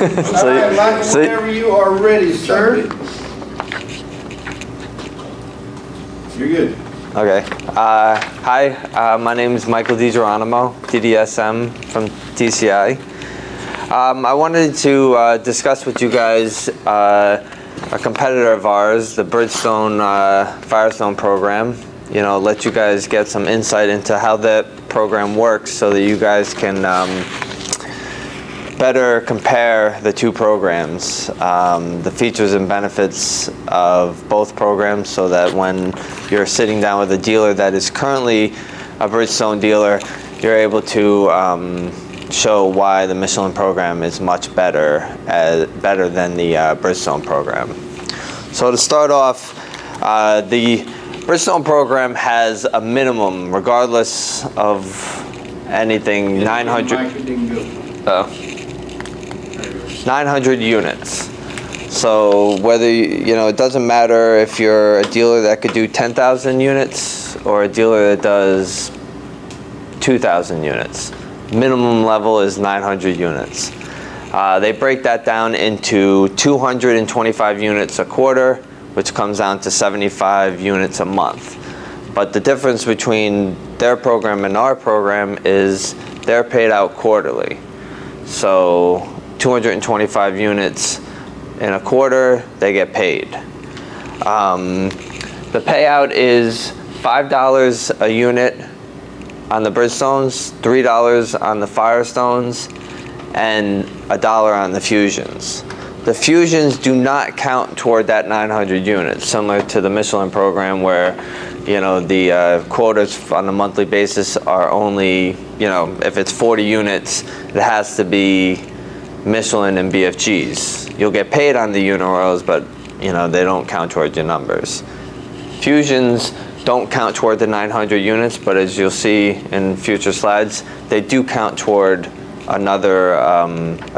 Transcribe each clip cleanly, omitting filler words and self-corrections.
All right, Michael, whenever you are ready, sir. You're good. Okay. Hi, my name is Michael Digeronimo, DDSM from TCI. I wanted to discuss with you guys a competitor of ours, the Bridgestone Firestone program. You know, let you guys get some insight into how that program works so that you guys can better compare the two programs, the features and benefits of both programs, so that when you're sitting down with a dealer that is currently a Bridgestone dealer, you're able to show why the Michelin program is much better than the Bridgestone program. So to start off, the Bridgestone program has a minimum, regardless of anything, 900 units. So whether, you know, it doesn't matter if you're a dealer that could do 10,000 units or a dealer that does 2,000 units. Minimum level is 900 units. They break that down into 225 units a quarter, which comes down to 75 units a month. But the difference between their program and our program is they're paid out quarterly. So 225 units in a quarter, they get paid. The payout is $5 a unit on the Bridgestones, $3 on the Firestones, and $1 on the Fusions. The Fusions do not count toward that 900 units, similar to the Michelin program where, you know, the quotas on a monthly basis are only, you know, if it's 40 units, it has to be Michelin and BFGs. You'll get paid on the unit oils, but, you know, they don't count toward your numbers. Fusions don't count toward the 900 units, but as you'll see in future slides, they do count toward another,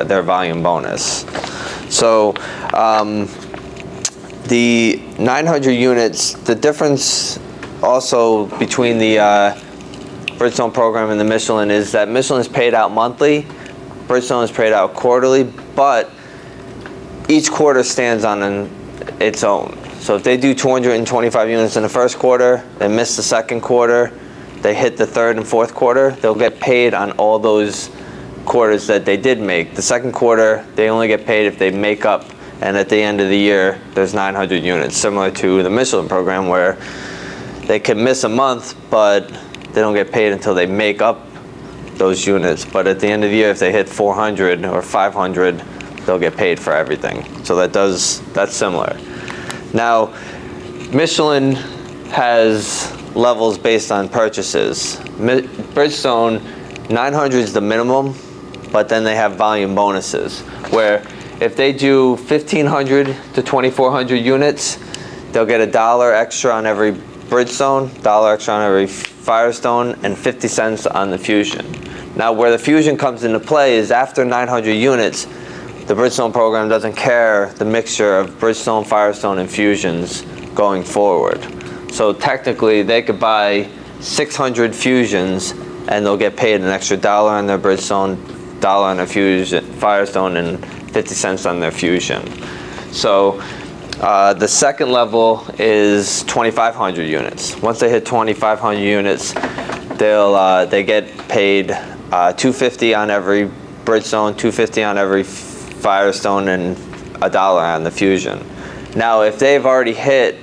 their volume bonus. So the 900 units, the difference also between the Bridgestone program and the Michelin is that Michelin is paid out monthly, Bridgestone is paid out quarterly, but each quarter stands on its own. So if they do 225 units in the first quarter, they miss the second quarter, they hit the third and fourth quarter, they'll get paid on all those quarters that they did make. The second quarter, they only get paid if they make up, and at the end of the year, there's 900 units, similar to the Michelin program where they can miss a month, but they don't get paid until they make up those units. But at the end of the year, if they hit 400 or 500, they'll get paid for everything. So that's similar. Now, Michelin has levels based on purchases. Bridgestone, 900 is the minimum, but then they have volume bonuses, where if they do 1,500 to 2,400 units, they'll get $1 extra on every Bridgestone, $1 extra on every Firestone, and 50 cents on the Fusion. Now, where the Fusion comes into play is after 900 units, the Bridgestone program doesn't care the mixture of Bridgestone, Firestone, and Fusions going forward. So technically, they could buy 600 Fusions and they'll get paid an extra $1 on their Bridgestone, $1 on their Firestone, and 50 cents on their Fusion. So the second level is 2,500 units. Once they hit 2,500 units, they get paid $250 on every Bridgestone, $250 on every Firestone, and $1 on the Fusion. Now, if they've already hit,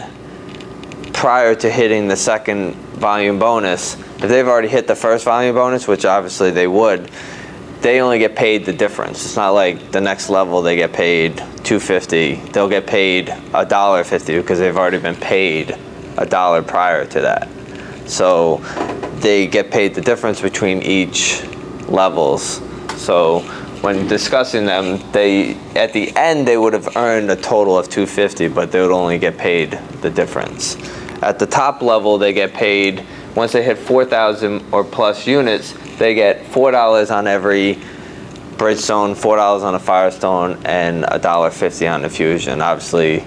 prior to hitting the second volume bonus, if they've already hit the first volume bonus, which obviously they would, they only get paid the difference. It's not like the next level they get paid $250. They'll get paid $1.50 because they've already been paid $1 prior to that. So they get paid the difference between each levels. So when discussing them, at the end they would have earned a total of $250, but they would only get paid the difference. At the top level, they get paid, once they hit 4,000 or plus units, they get $4 on every Bridgestone, $4 on a Firestone, and $1.50 on the Fusion. Obviously,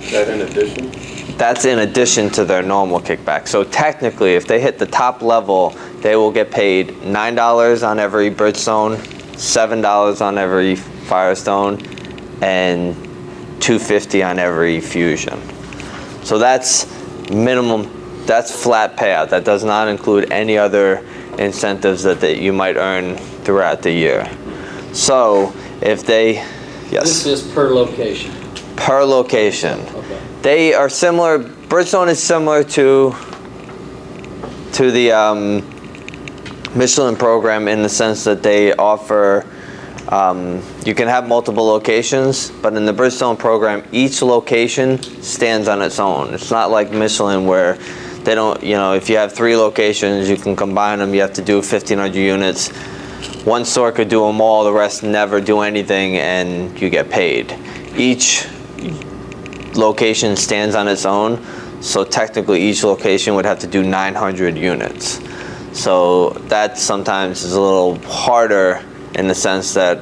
is that in addition? That's in addition to their normal kickback. So technically, if they hit the top level, they will get paid $9 on every Bridgestone, $7 on every Firestone, and $250 on every Fusion. So that's minimum. That's flat payout. That does not include any other incentives that you might earn throughout the year. So if they, yes. This is per location. Per location. Okay. They are similar. Bridgestone is similar to the Michelin program in the sense that they offer. You can have multiple locations, but in the Bridgestone program, each location stands on its own. It's not like Michelin where they don't, if you have 3 locations, you can combine them. You have to do 1,500 units. One store could do them all, the rest never do anything, and you get paid. Each location stands on its own, so technically each location would have to do 900 units. So that sometimes is a little harder in the sense that,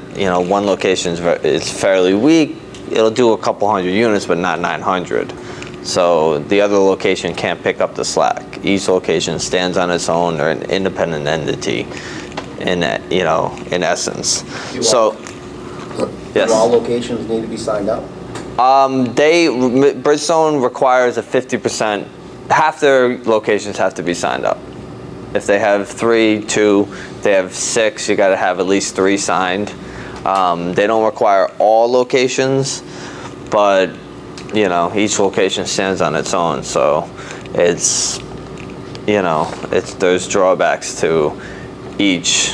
one location is fairly weak. It'll do a couple hundred units, but not 900. So the other location can't pick up the slack. Each location stands on its own. They're an independent entity in essence. Do Yes. all locations need to be signed up? Bridgestone requires a 50%, half their locations have to be signed up. If they have 3, 2, they have 6, you gotta have at least 3 signed. They don't require all locations, but each location stands on its own, so there's drawbacks to each,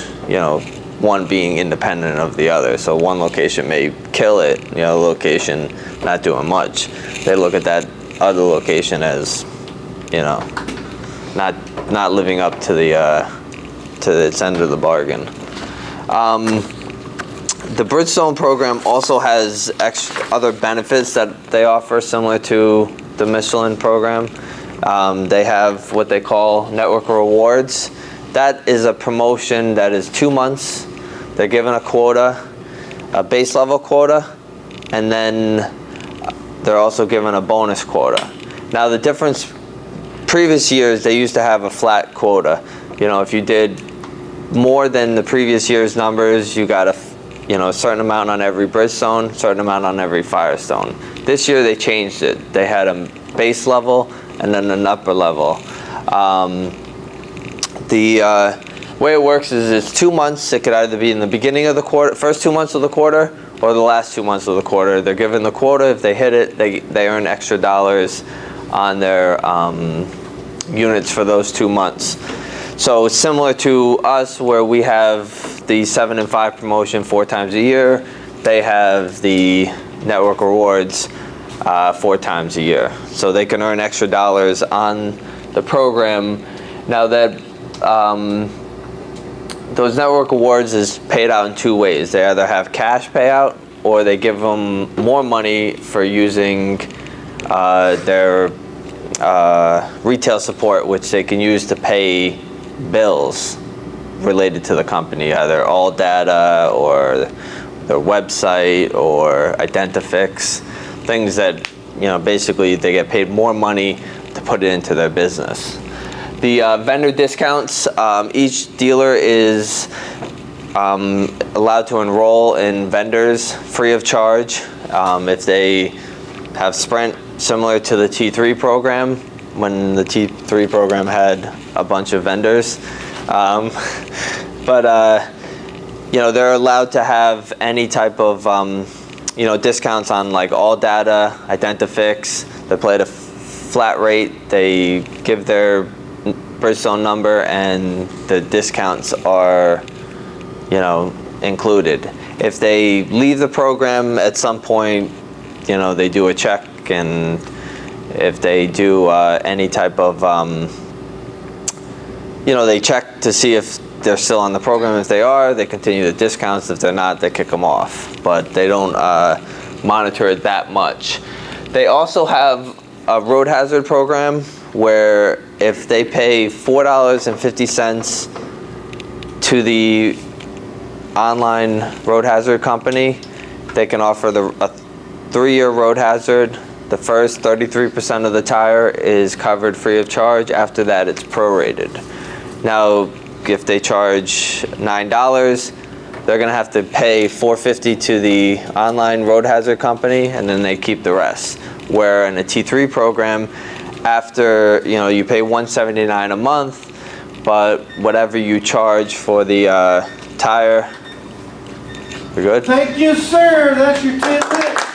one being independent of the other. So one location may kill it, location not doing much. They look at that other location as, not living up to its end of the bargain. The Bridgestone program also has other benefits that they offer similar to the Michelin program. They have what they call network rewards. That is a promotion that is 2 months. They're given a quota, a base level quota, and then they're also given a bonus quota. Now the difference, previous years they used to have a flat quota. If you did more than the previous year's numbers, you got a certain amount on every Bridgestone, certain amount on every Firestone. This year they changed it. They had a base level and then an upper level. The way it works is it's 2 months. It could either be in the beginning of the quarter, first 2 months of the quarter, or the last 2 months of the quarter. They're given the quota. If they hit it, they earn extra dollars on their units for those 2 months. So it's similar to us where we have the 7 and 5 promotion 4 times a year. They have the network rewards 4 times a year. So they can earn extra dollars on the program. Now that those network awards is paid out in 2 ways. They either have cash payout or they give them more money for using their retail support, which they can use to pay bills related to the company, either all data or their website or Identifix, things that basically they get paid more money to put it into their business. The vendor discounts, each dealer is allowed to enroll in vendors free of charge. If they have Sprint, similar to the T3 program, when the T3 program had a bunch of vendors. They're allowed to have any type of discounts on like all data, Identifix. They play at a flat rate. They give their Bridgestone number and the discounts are included. If they leave the program at some point, they do a check, and if they do any type of they check to see if they're still on the program. If they are, they continue the discounts. If they're not, they kick them off, but they don't monitor it that much. They also have a road hazard program where if they pay $4.50 to the online road hazard company, they can offer a 3-year road hazard. The first 33% of the tire is covered free of charge. After that, it's prorated. Now, if they charge $9, they're gonna have to pay $450 to the online road hazard company, and then they keep the rest. Where in a T3 program, after, you know, you pay $179 a month, but whatever you charge for the tire, you're good? Thank you, sir. That's your 10 minutes.